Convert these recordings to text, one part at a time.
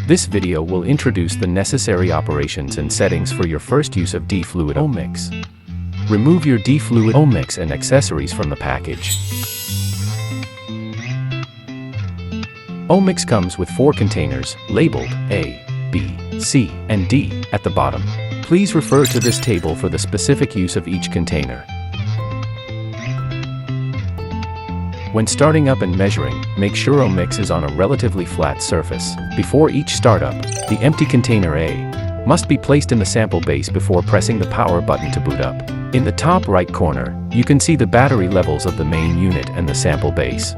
This video will introduce the necessary operations and settings for your first use of DiFluid Omix. Remove your DiFluid Omix and accessories from the package. Omix comes with 4 containers, labeled A, B, C, and D, at the bottom. Please refer to this table for the specific use of each container. When starting up and measuring, make sure Omix is on a relatively flat surface. Before each startup, the empty container A must be placed in the sample base before pressing the power button to boot up. In the top right corner, you can see the battery levels of the main unit and the sample base.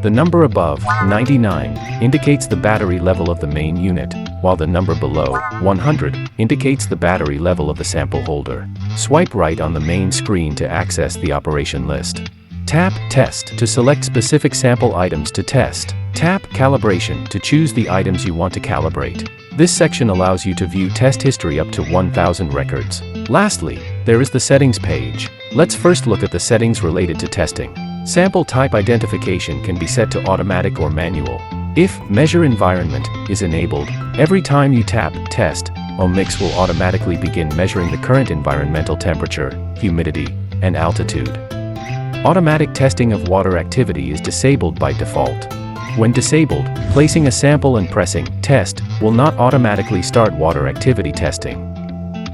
The number above, 99, indicates the battery level of the main unit, while the number below, 100, indicates the battery level of the sample holder. Swipe right on the main screen to access the operation list. Tap Test to select specific sample items to test. Tap Calibration to choose the items you want to calibrate. This section allows you to view test history up to 1,000 records. Lastly, there is the settings page. Let's first look at the settings related to testing. Sample type identification can be set to automatic or manual. If Measure Environment is enabled, every time you tap Test, Omix will automatically begin measuring the current environmental temperature, humidity, and altitude. Automatic testing of water activity is disabled by default. When disabled, placing a sample and pressing Test will not automatically start water activity testing.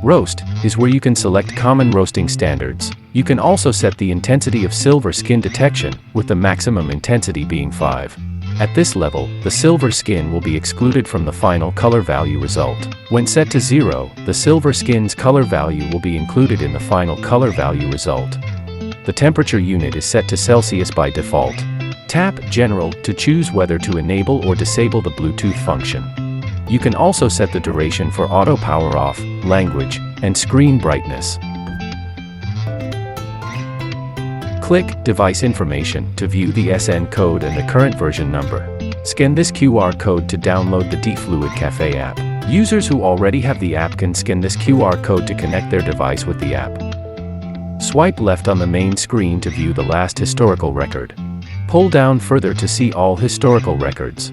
Roast is where you can select common roasting standards. You can also set the intensity of silver skin detection, with the maximum intensity being 5. At this level, the silver skin will be excluded from the final color value result. When set to 0, the silver skin's color value will be included in the final color value result. The temperature unit is set to Celsius by default. Tap General to choose whether to enable or disable the Bluetooth function. You can also set the duration for auto power off, language, and screen brightness. Click Device Information to view the SN code and the current version number. Scan this QR code to download the DiFluid Cafe app. Users who already have the app can scan this QR code to connect their device with the app. Swipe left on the main screen to view the last historical record. Pull down further to see all historical records.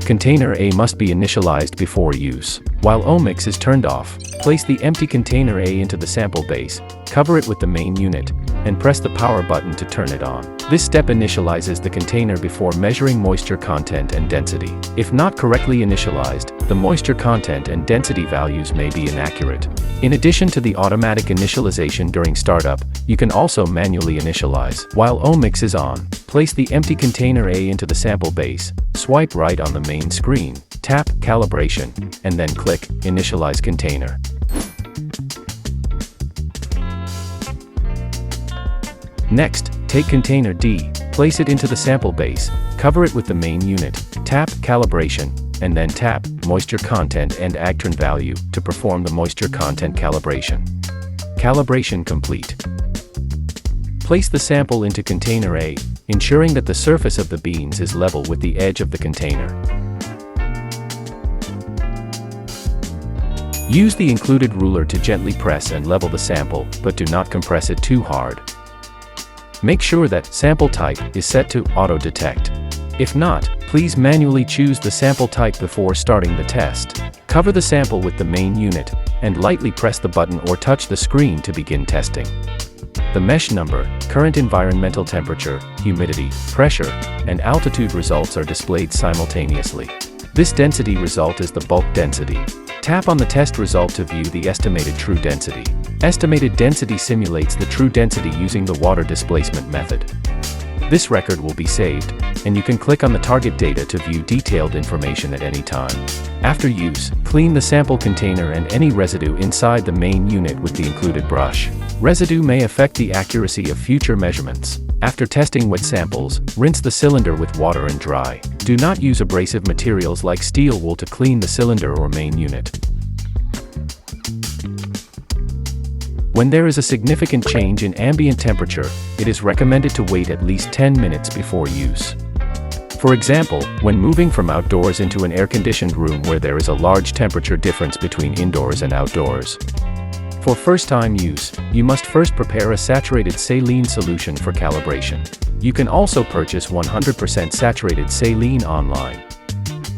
Container A must be initialized before use. While Omix is turned off, place the empty container A into the sample base, cover it with the main unit, and press the power button to turn it on. This step initializes the container before measuring moisture content and density. If not correctly initialized, the moisture content and density values may be inaccurate. In addition to the automatic initialization during startup, you can also manually initialize. While Omix is on, place the empty container A into the sample base, swipe right on the main screen, tap Calibration, and then click Initialize Container. Next, take container D, place it into the sample base, cover it with the main unit, tap Calibration, and then tap Moisture Content and Agtern Value to perform the moisture content calibration. Calibration complete. Place the sample into container A, ensuring that the surface of the beans is level with the edge of the container. Use the included ruler to gently press and level the sample, but do not compress it too hard. Make sure that Sample Type is set to Auto Detect. If not, please manually choose the sample type before starting the test. Cover the sample with the main unit, and lightly press the button or touch the screen to begin testing. The mesh number, current environmental temperature, humidity, pressure, and altitude results are displayed simultaneously. This density result is the bulk density. Tap on the test result to view the estimated true density. Estimated density simulates the true density using the water displacement method. This record will be saved, and you can click on the target data to view detailed information at any time. After use, clean the sample container and any residue inside the main unit with the included brush. Residue may affect the accuracy of future measurements. After testing wet samples, rinse the cylinder with water and dry. Do not use abrasive materials like steel wool to clean the cylinder or main unit. When there is a significant change in ambient temperature, it is recommended to wait at least 10 minutes before use. For example, when moving from outdoors into an air-conditioned room where there is a large temperature difference between indoors and outdoors. For first-time use, you must first prepare a saturated saline solution for calibration. You can also purchase 100% saturated saline online.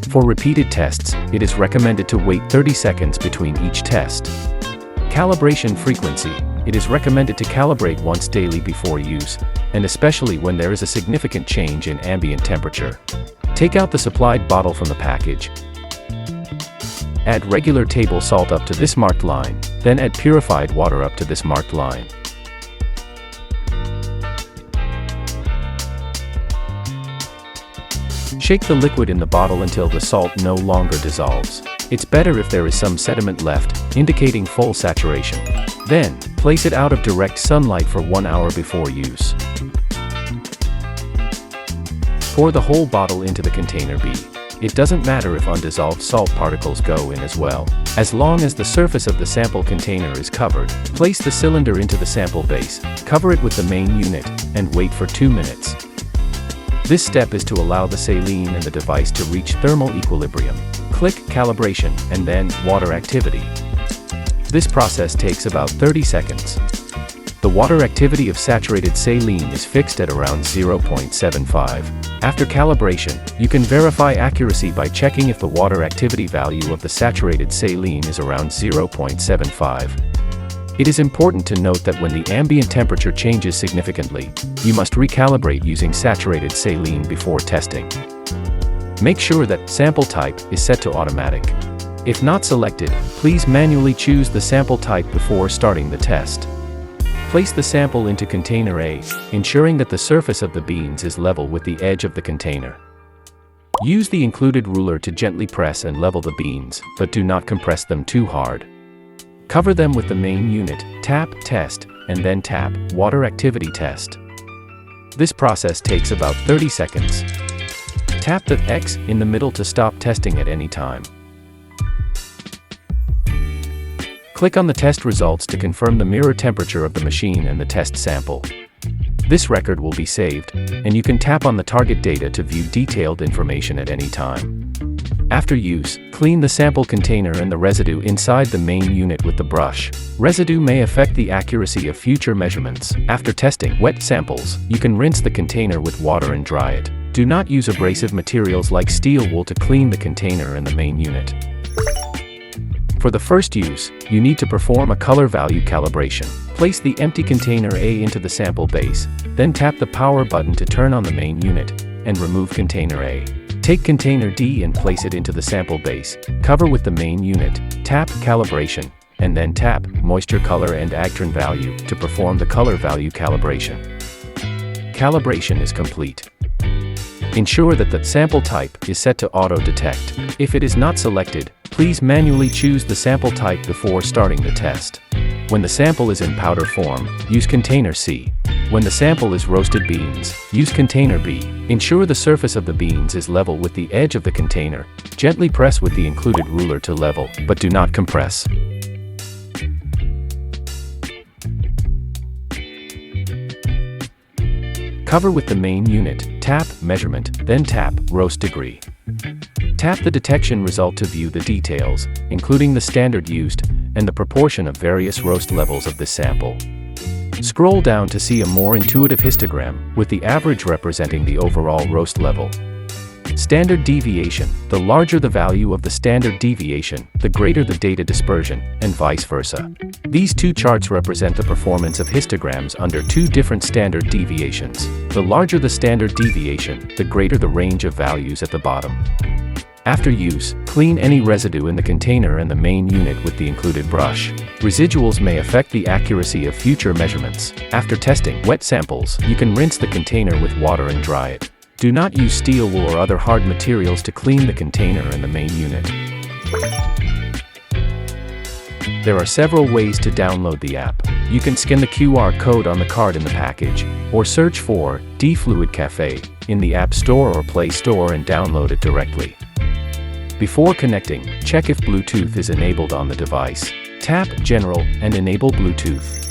For repeated tests, it is recommended to wait 30 seconds between each test. Calibration frequency. It is recommended to calibrate once daily before use, and especially when there is a significant change in ambient temperature. Take out the supplied bottle from the package. Add regular table salt up to this marked line, then add purified water up to this marked line. Shake the liquid in the bottle until the salt no longer dissolves. It's better if there is some sediment left, indicating full saturation. Then, place it out of direct sunlight for 1 hour before use. Pour the whole bottle into the container B. It doesn't matter if undissolved salt particles go in as well, as long as the surface of the sample container is covered. Place the cylinder into the sample base, cover it with the main unit, and wait for 2 minutes. This step is to allow the saline and the device to reach thermal equilibrium. Click Calibration and then Water Activity. This process takes about 30 seconds. The water activity of saturated saline is fixed at around 0.75. After calibration, you can verify accuracy by checking if the water activity value of the saturated saline is around 0.75. It is important to note that when the ambient temperature changes significantly, you must recalibrate using saturated saline before testing. Make sure that sample type is set to automatic. If not selected, please manually choose the sample type before starting the test. Place the sample into container A, ensuring that the surface of the beans is level with the edge of the container. Use the included ruler to gently press and level the beans, but do not compress them too hard. Cover them with the main unit, tap Test, and then tap Water Activity Test. This process takes about 30 seconds. Tap the X in the middle to stop testing at any time. Click on the test results to confirm the mirror temperature of the machine and the test sample. This record will be saved, and you can tap on the target data to view detailed information at any time. After use, clean the sample container and the residue inside the main unit with the brush. Residue may affect the accuracy of future measurements. After testing wet samples, you can rinse the container with water and dry it. Do not use abrasive materials like steel wool to clean the container and the main unit. For the first use, you need to perform a color value calibration. Place the empty container A into the sample base, then tap the power button to turn on the main unit, and remove container A. Take container D and place it into the sample base, cover with the main unit, tap Calibration, and then tap Moisture Color and Actron Value to perform the color value calibration. Calibration is complete. Ensure that the sample type is set to auto-detect. If it is not selected, please manually choose the sample type before starting the test. When the sample is in powder form, use container C. When the sample is roasted beans, use container B. Ensure the surface of the beans is level with the edge of the container. Gently press with the included ruler to level, but do not compress. Cover with the main unit, tap Measurement, then tap Roast Degree. Tap the detection result to view the details, including the standard used, and the proportion of various roast levels of this sample. Scroll down to see a more intuitive histogram, with the average representing the overall roast level. Standard deviation: the larger the value of the standard deviation, the greater the data dispersion, and vice versa. These two charts represent the performance of histograms under two different standard deviations. The larger the standard deviation, the greater the range of values at the bottom. After use, clean any residue in the container and the main unit with the included brush. Residuals may affect the accuracy of future measurements. After testing wet samples, you can rinse the container with water and dry it. Do not use steel wool or other hard materials to clean the container and the main unit. There are several ways to download the app. You can scan the QR code on the card in the package, or search for DiFluid Cafe in the App Store or Play Store and download it directly. Before connecting, check if Bluetooth is enabled on the device. Tap General and enable Bluetooth.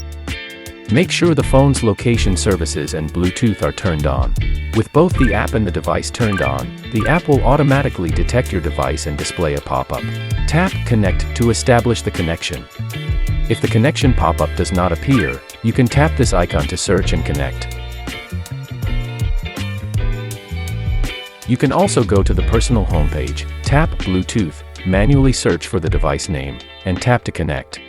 Make sure the phone's location services and Bluetooth are turned on. With both the app and the device turned on, the app will automatically detect your device and display a pop-up. Tap Connect to establish the connection. If the connection pop-up does not appear, you can tap this icon to search and connect. You can also go to the personal homepage, tap Bluetooth, manually search for the device name, and tap to connect.